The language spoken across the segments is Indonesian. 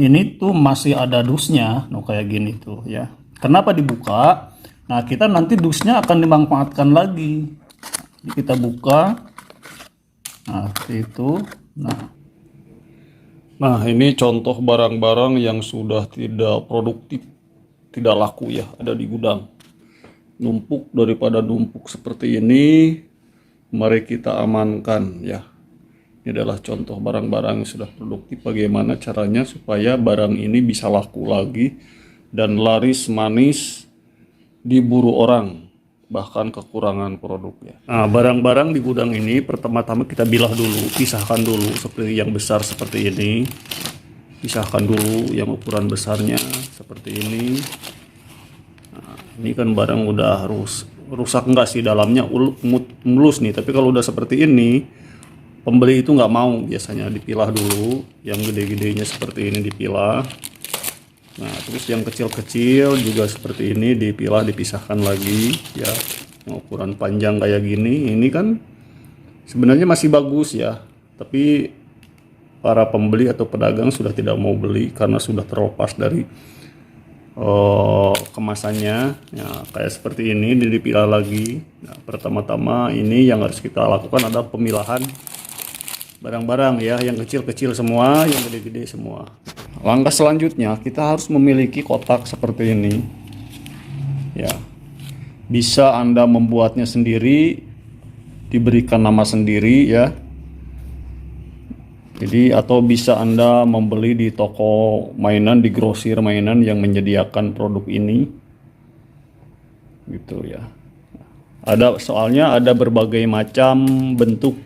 ini tuh masih ada dusnya, no, kayak gini tuh ya. Kenapa dibuka? Nah, kita nanti dusnya akan dimanfaatkan lagi. Jadi kita buka, nah seperti itu. Nah, ini contoh barang-barang yang sudah tidak produktif, tidak laku ya, ada di gudang. Numpuk, daripada numpuk seperti ini, mari kita amankan ya. Ini adalah contoh barang-barang yang sudah produktif, bagaimana caranya supaya barang ini bisa laku lagi dan laris manis diburu orang, bahkan kekurangan produknya. Nah, barang-barang di gudang ini pertama-tama kita bilah dulu, pisahkan dulu seperti yang besar seperti ini. Pisahkan dulu yang ukuran besarnya seperti ini. Nah, ini kan barang udah rusak enggak sih dalamnya mulus nih, tapi kalau udah seperti ini pembeli itu nggak mau, biasanya dipilah dulu. Yang gede-gedenya seperti ini dipilah. Nah, terus yang kecil-kecil juga seperti ini dipilah, dipisahkan lagi ya. Yang ukuran panjang kayak gini, ini kan sebenarnya masih bagus ya, tapi para pembeli atau pedagang sudah tidak mau beli karena sudah terlepas dari kemasannya ya. Kayak seperti ini dipilah lagi. Nah, pertama-tama ini yang harus kita lakukan adalah pemilahan barang-barang ya, yang kecil-kecil semua, yang gede-gede semua. Langkah selanjutnya kita harus memiliki kotak seperti ini ya. Bisa Anda membuatnya sendiri, diberikan nama sendiri ya. Jadi atau bisa Anda membeli di toko mainan, di grosir mainan yang menyediakan produk ini gitu ya. Soalnya ada berbagai macam bentuk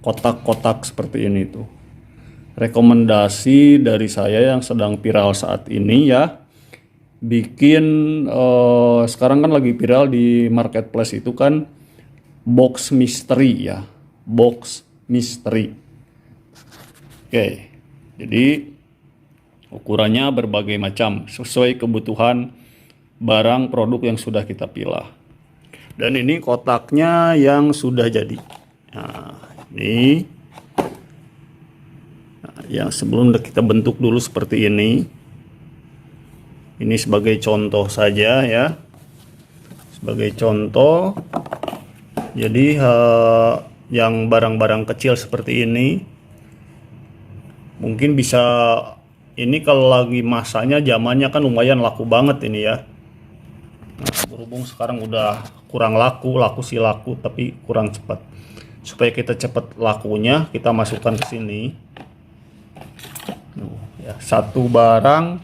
kotak-kotak seperti ini tuh. Rekomendasi dari saya yang sedang viral saat ini ya, bikin sekarang kan lagi viral di marketplace itu kan box mystery ya, box mystery. Oke, jadi ukurannya berbagai macam sesuai kebutuhan barang produk yang sudah kita pilah. Dan ini kotaknya yang sudah jadi. Nah, ini yang sebelum kita bentuk dulu seperti ini. Ini sebagai contoh saja ya, sebagai contoh. Jadi yang barang-barang kecil seperti ini mungkin bisa, ini kalau lagi masanya zamannya kan lumayan laku banget ini ya. Nah, berhubung sekarang udah kurang laku sih laku, tapi kurang cepat. Supaya kita cepat lakunya, kita masukkan ke sini. Ya, satu barang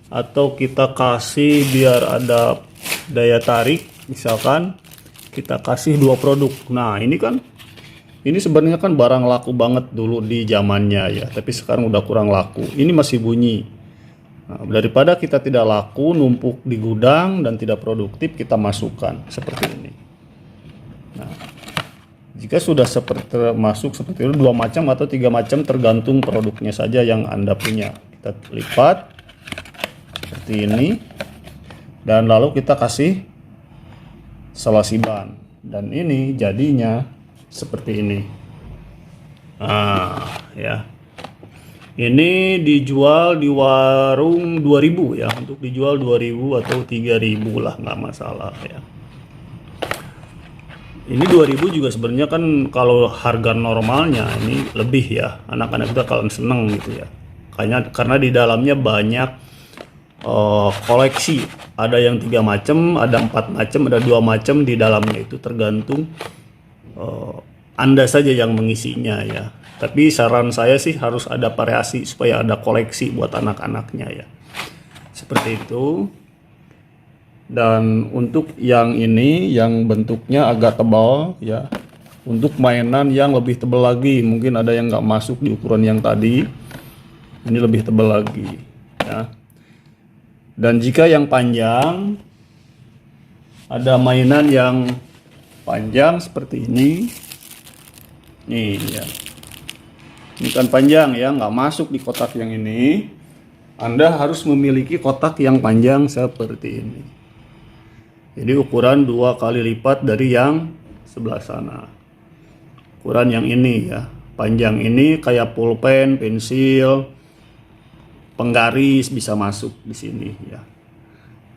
atau kita kasih biar ada daya tarik, misalkan kita kasih 2 produk. Nah, ini sebenarnya kan barang laku banget dulu di zamannya ya, tapi sekarang udah kurang laku. Ini masih bunyi. Nah, daripada kita tidak laku, numpuk di gudang dan tidak produktif, kita masukkan seperti ini. Nah, jika sudah masuk seperti itu 2 macam atau 3 macam tergantung produknya saja yang Anda punya. Kita lipat seperti ini dan lalu kita kasih selasi ban, dan ini jadinya seperti ini. Nah ya, ini dijual di warung 2000 ya, untuk dijual 2000 atau 3000 lah, nggak masalah ya. Ini 2000 juga sebenarnya kan kalau harga normalnya ini lebih ya, anak-anak kita kalau seneng gitu ya, karena di dalamnya banyak koleksi. Ada yang 3 macam, ada 4 macam, ada 2 macam di dalamnya, itu tergantung Anda saja yang mengisinya ya. Tapi saran saya sih harus ada variasi supaya ada koleksi buat anak-anaknya ya. Seperti itu. Dan untuk yang ini yang bentuknya agak tebal ya, untuk mainan yang lebih tebal lagi, mungkin ada yang nggak masuk di ukuran yang tadi, ini lebih tebal lagi ya. Dan jika yang panjang, ada mainan yang panjang seperti ini. Nih ya, ini kan panjang ya, nggak masuk di kotak yang ini. Anda harus memiliki kotak yang panjang seperti ini. Jadi ukuran 2 kali lipat dari yang sebelah sana. Ukuran yang ini ya, panjang ini kayak pulpen, pensil, penggaris bisa masuk di sini ya.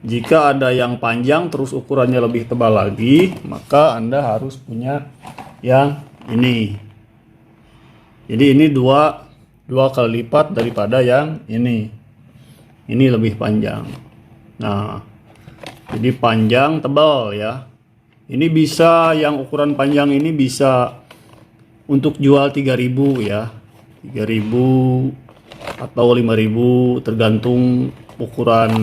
Jika ada yang panjang terus ukurannya lebih tebal lagi, maka Anda harus punya yang ini. Jadi ini dua kali lipat daripada yang ini. Ini lebih panjang. Nah, jadi panjang tebal ya. Ini bisa, yang ukuran panjang ini bisa untuk jual 3.000 ya. 3.000 atau 5.000 tergantung ukuran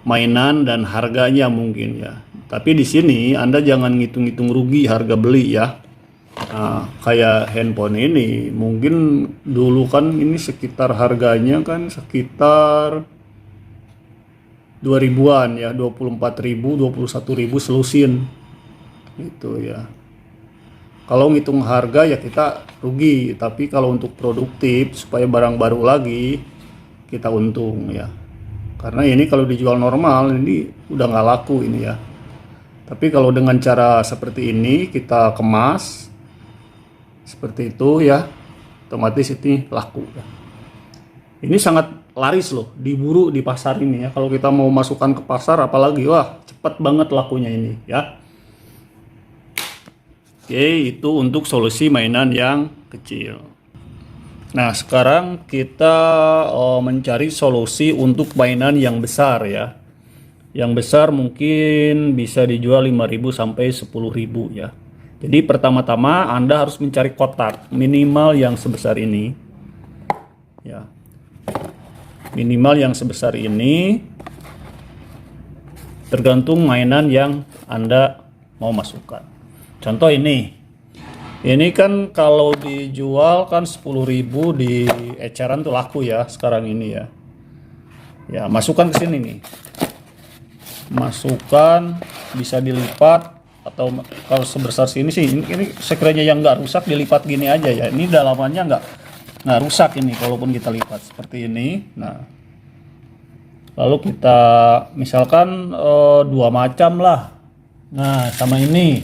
mainan dan harganya mungkin ya. Tapi di sini Anda jangan ngitung-ngitung rugi harga beli ya. Nah, kayak handphone ini mungkin dulu kan ini sekitar harganya kan sekitar 2000-an ya, 24.000, 21.000 selusin gitu ya. Kalau ngitung harga ya kita rugi, tapi kalau untuk produktif supaya barang baru lagi kita untung ya. Karena ini kalau dijual normal ini udah nggak laku ini ya. Tapi kalau dengan cara seperti ini kita kemas seperti itu ya, otomatis ini laku ya. Ini sangat laris loh, diburu di pasar ini ya. Kalau kita mau masukkan ke pasar apalagi, wah cepat banget lakunya ini ya. Oke, itu untuk solusi mainan yang kecil. Nah, sekarang kita mencari solusi untuk mainan yang besar ya. Yang besar mungkin bisa dijual 5.000 sampai 10.000 ya. Jadi pertama-tama Anda harus mencari kotak minimal yang sebesar ini. Ya. Minimal yang sebesar ini. Tergantung mainan yang Anda mau masukkan. Contoh ini. Ini kan kalau dijual kan 10.000 di eceran tuh laku ya sekarang ini ya. Ya, masukkan ke sini nih. Masukkan bisa dilipat atau kalau sebesar sini sih ini sekiranya yang nggak rusak dilipat gini aja ya. Ini dalamannya nggak rusak ini kalaupun kita lipat seperti ini. Nah, lalu kita misalkan dua macam lah. Nah, sama ini.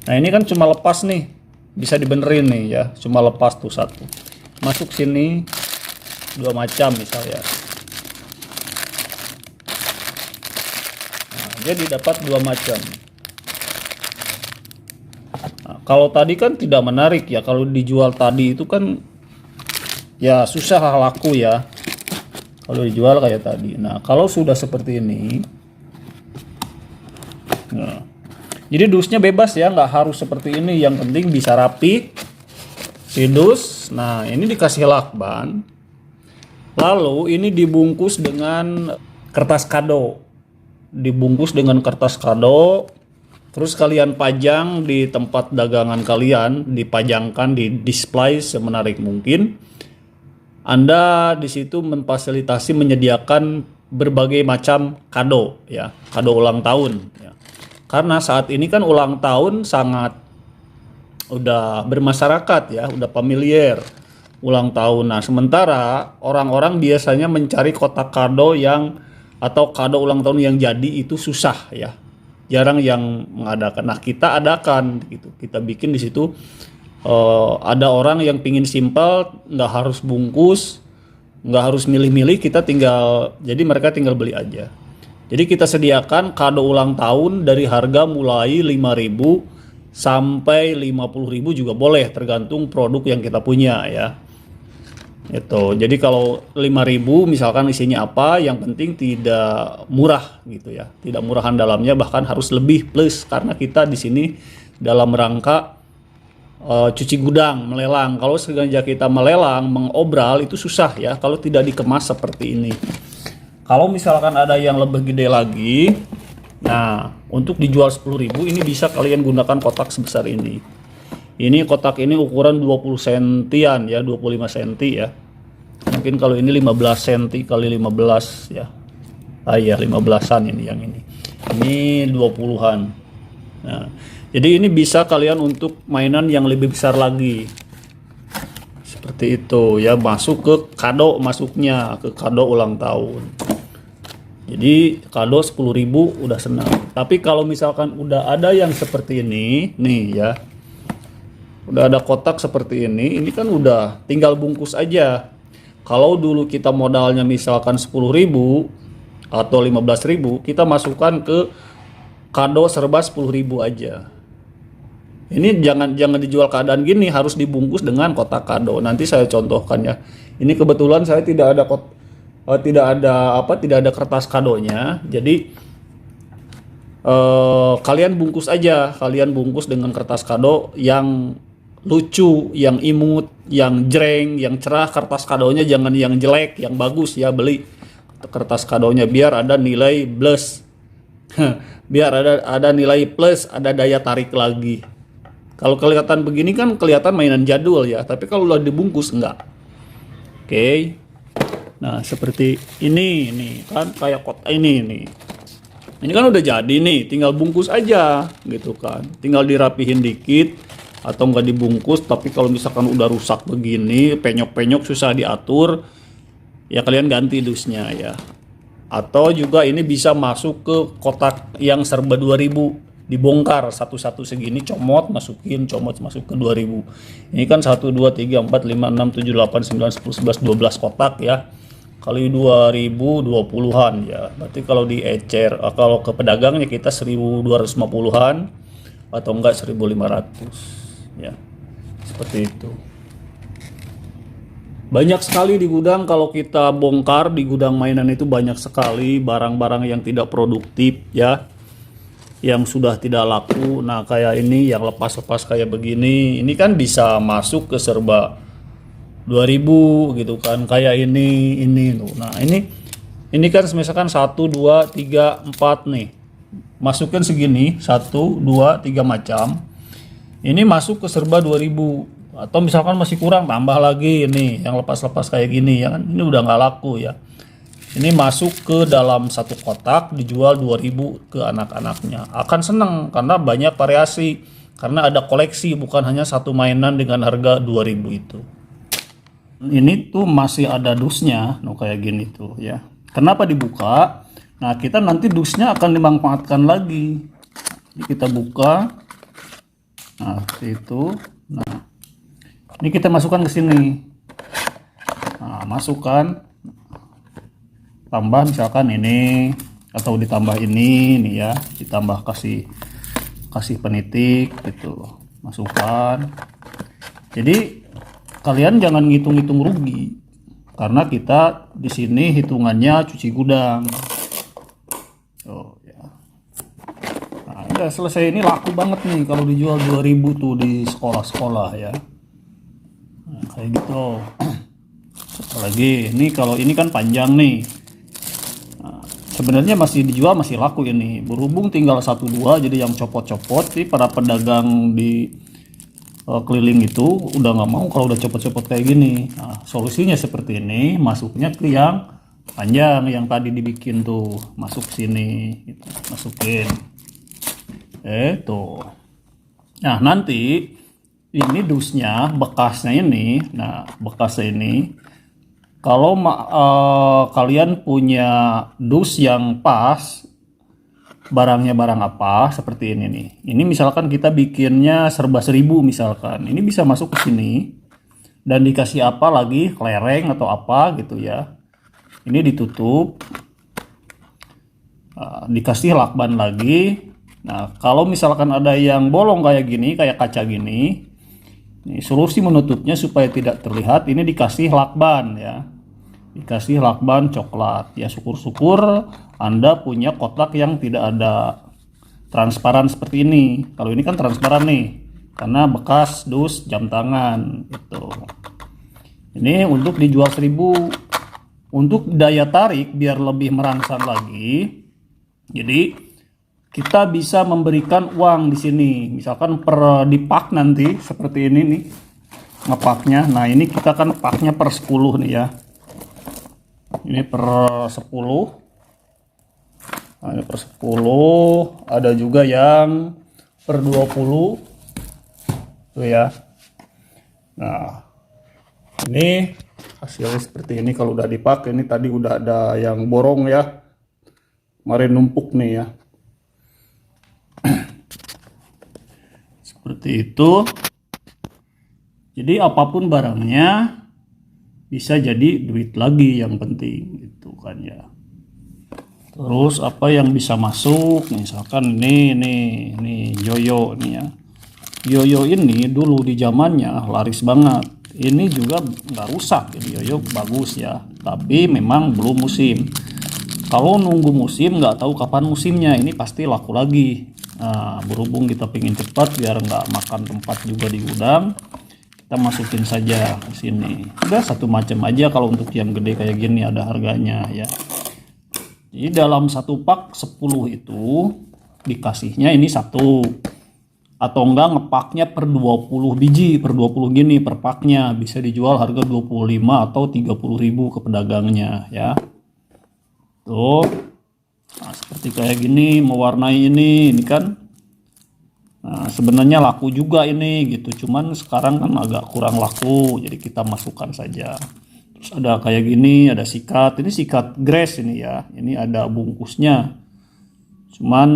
Nah, ini kan cuma lepas nih. Bisa dibenerin nih ya, cuma lepas tuh satu. Masuk sini dua macam misalnya. Nah, jadi dapat dua macam. Nah, kalau tadi kan tidak menarik ya, kalau dijual tadi itu kan ya susah laku ya. Kalau dijual kayak tadi. Nah, kalau sudah seperti ini, nah, jadi dusnya bebas ya, nggak harus seperti ini. Yang penting bisa rapi, si dus. Nah, ini dikasih lakban. Lalu ini dibungkus dengan kertas kado. Dibungkus dengan kertas kado. Terus kalian pajang di tempat dagangan kalian, dipajangkan di display semenarik mungkin. Anda di situ memfasilitasi menyediakan berbagai macam kado ya, kado ulang tahun ya. Karena saat ini kan ulang tahun sangat udah bermasyarakat ya, udah familiar ulang tahun. Nah, sementara orang-orang biasanya mencari kotak kado yang atau kado ulang tahun yang jadi itu susah ya. Jarang yang mengadakan. Nah, kita adakan gitu. Kita bikin di situ ada orang yang pingin simpel, nggak harus bungkus, nggak harus milih-milih, kita tinggal jadi mereka tinggal beli aja. Jadi kita sediakan kado ulang tahun dari harga mulai 5.000 sampai 50.000 juga boleh, tergantung produk yang kita punya ya. Itu. Jadi kalau 5.000 misalkan isinya apa, yang penting tidak murah gitu ya. Tidak murahan dalamnya, bahkan harus lebih plus karena kita di sini dalam rangka cuci gudang, melelang. Kalau sengaja kita melelang, mengobral itu susah ya kalau tidak dikemas seperti ini. Kalau misalkan ada yang lebih gede lagi, nah untuk dijual 10.000 ini bisa kalian gunakan kotak sebesar ini. Ini kotak ini ukuran 20 sentian ya, 25 senti ya. Mungkin kalau ini 15 senti kali 15 ya. Ah iya 15-an ini yang ini. Ini 20-an. Nah, jadi ini bisa kalian untuk mainan yang lebih besar lagi. Seperti itu ya, masuk ke kado, masuknya ke kado ulang tahun. Jadi kado 10.000 udah senang. Tapi kalau misalkan udah ada yang seperti ini, nih ya, udah ada kotak seperti ini kan udah tinggal bungkus aja. Kalau dulu kita modalnya misalkan 10.000 atau 15.000, kita masukkan ke kado serba 10.000 aja. Ini jangan dijual keadaan gini, harus dibungkus dengan kotak kado. Nanti saya contohkan ya. Ini kebetulan saya tidak ada kertas kadonya. Jadi kalian bungkus aja, kalian bungkus dengan kertas kado yang lucu, yang imut, yang jreng, yang cerah. Kertas kadonya jangan yang jelek, yang bagus ya, beli kertas kadonya biar ada nilai plus. Biar ada nilai plus, ada daya tarik lagi. Kalau kelihatan begini kan kelihatan mainan jadul ya, tapi kalau udah dibungkus enggak. Oke. Nah, seperti ini kan kayak kotak ini nih. Ini kan udah jadi nih, tinggal bungkus aja gitu kan. Tinggal dirapihin dikit atau enggak dibungkus, tapi kalau misalkan udah rusak begini, penyok-penyok susah diatur, ya kalian ganti dusnya ya. Atau juga ini bisa masuk ke kotak yang serba 2000. Dibongkar satu-satu segini, comot masuk ke 2000. Ini kan 1 2 3 4 5 6 7 8 9 10 11 12 kotak ya. Kali 2000 20-an ya. Berarti kalau diecer, kalau ke pedagangnya kita 1250-an atau enggak 1500 ya. Seperti itu. Banyak sekali di gudang, kalau kita bongkar di gudang mainan itu banyak sekali barang-barang yang tidak produktif ya, yang sudah tidak laku. Nah kayak ini yang lepas-lepas kayak begini, ini kan bisa masuk ke serba 2000 gitu kan, kayak ini tuh. Nah ini kan misalkan 1 2 3 4 nih, masukkan segini 1 2 3 macam, ini masuk ke serba 2000. Atau misalkan masih kurang, tambah lagi ini yang lepas-lepas kayak gini ya kan, ini udah nggak laku ya. Ini masuk ke dalam satu kotak, dijual 2000 ke anak-anaknya. Akan seneng karena banyak variasi, karena ada koleksi, bukan hanya satu mainan dengan harga 2000 itu. Ini tuh masih ada dusnya, no, kayak gini tuh ya. Kenapa dibuka? Nah, kita nanti dusnya akan dimanfaatkan lagi. Ini kita buka. Nah, seperti itu. Nah, ini kita masukkan ke sini. Nah, masukkan. Tambah misalkan ini atau ditambah ini nih ya, ditambah kasih penitik gitu, masukkan. Jadi kalian jangan ngitung-ngitung rugi, karena kita di sini hitungannya cuci gudang. Oh ya. Nah, udah selesai. Ini laku banget nih kalau dijual 2000 tuh di sekolah-sekolah ya. Nah, kayak gitu. Apalagi ini, kalau ini kan panjang nih. Sebenarnya masih dijual, masih laku ini. Berhubung tinggal 1-2, jadi yang copot-copot sih para pedagang di keliling itu udah nggak mau kalau udah copot-copot kayak gini. Nah, solusinya seperti ini, masuknya ke yang panjang yang tadi dibikin tuh, masuk sini gitu. Masukin tuh. Nah nanti ini dusnya, bekasnya ini, nah bekasnya ini, kalau kalian punya dus yang pas, barangnya barang apa seperti ini nih. Ini misalkan kita bikinnya serba 1000 misalkan. Ini bisa masuk ke sini dan dikasih apa lagi, kelereng atau apa gitu ya. Ini ditutup. Dikasih lakban lagi. Nah, kalau misalkan ada yang bolong kayak gini, kayak kaca gini, ini solusi menutupnya supaya tidak terlihat, ini dikasih lakban ya. Dikasih lakban coklat ya. Syukur-syukur Anda punya kotak yang tidak ada transparan seperti ini. Kalau ini kan transparan nih, karena bekas dus jam tangan itu. Ini untuk dijual 1000. Untuk daya tarik biar lebih merangsang lagi, jadi kita bisa memberikan uang di sini. Misalkan per dipak nanti seperti ini nih ngepaknya. Nah ini kita kan paknya per 10 nih ya. Ini per 10. Nah, ini per 10. Ada juga yang per 20. Tuh ya. Nah, ini hasilnya seperti ini kalau udah dipakai. Ini tadi udah ada yang borong ya. Kemarin numpuk nih ya. Seperti itu. Jadi apapun barangnya, bisa jadi duit lagi yang penting gitu kan ya. Terus apa yang bisa masuk, misalkan nih yoyo nih ya. Yoyo ini dulu di zamannya laris banget. Ini juga nggak rusak, jadi yoyo bagus ya. Tapi memang belum musim. Kalau nunggu musim nggak tahu kapan musimnya, ini pasti laku lagi. Nah, berhubung kita pengen cepat biar nggak makan tempat juga di gudang, kita masukin saja ke sini. Udah satu macam aja, kalau untuk yang gede kayak gini ada harganya ya. Jadi dalam satu pak 10 itu dikasihnya ini satu, atau enggak ngepaknya per 20 biji, per 20 gini per paknya, bisa dijual harga 25 atau 30.000 ke pedagangnya ya. Tuh, nah, seperti kayak gini mewarnai ini kan. Nah, sebenarnya laku juga ini gitu, cuman sekarang kan agak kurang laku, jadi kita masukkan saja. Terus ada kayak gini, ada sikat, ini sikat grass ini ya, ini ada bungkusnya. Cuman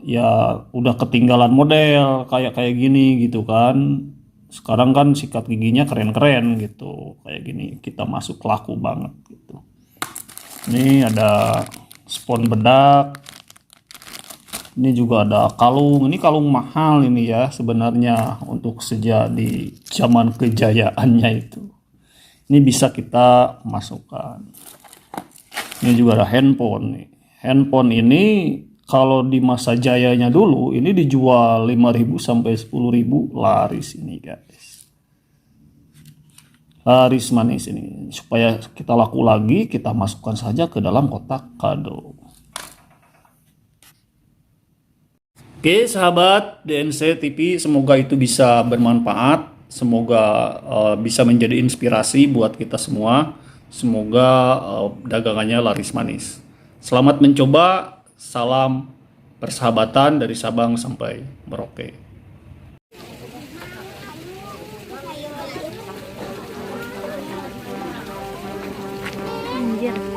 ya udah ketinggalan model kayak gini gitu kan. Sekarang kan sikat giginya keren-keren gitu, kayak gini kita masuk laku banget gitu. Ini ada spons bedak. Ini juga ada kalung. Ini kalung mahal ini ya sebenarnya untuk sejak di zaman kejayaannya itu. Ini bisa kita masukkan. Ini juga ada handphone nih. Handphone ini kalau di masa jayanya dulu ini dijual 5.000 sampai 10.000, laris ini guys. Laris manis ini. Supaya kita laku lagi, kita masukkan saja ke dalam kotak kado. Oke sahabat DNC TV, semoga itu bisa bermanfaat, semoga bisa menjadi inspirasi buat kita semua, semoga dagangannya laris manis. Selamat mencoba, salam persahabatan dari Sabang sampai Merauke. Anjir.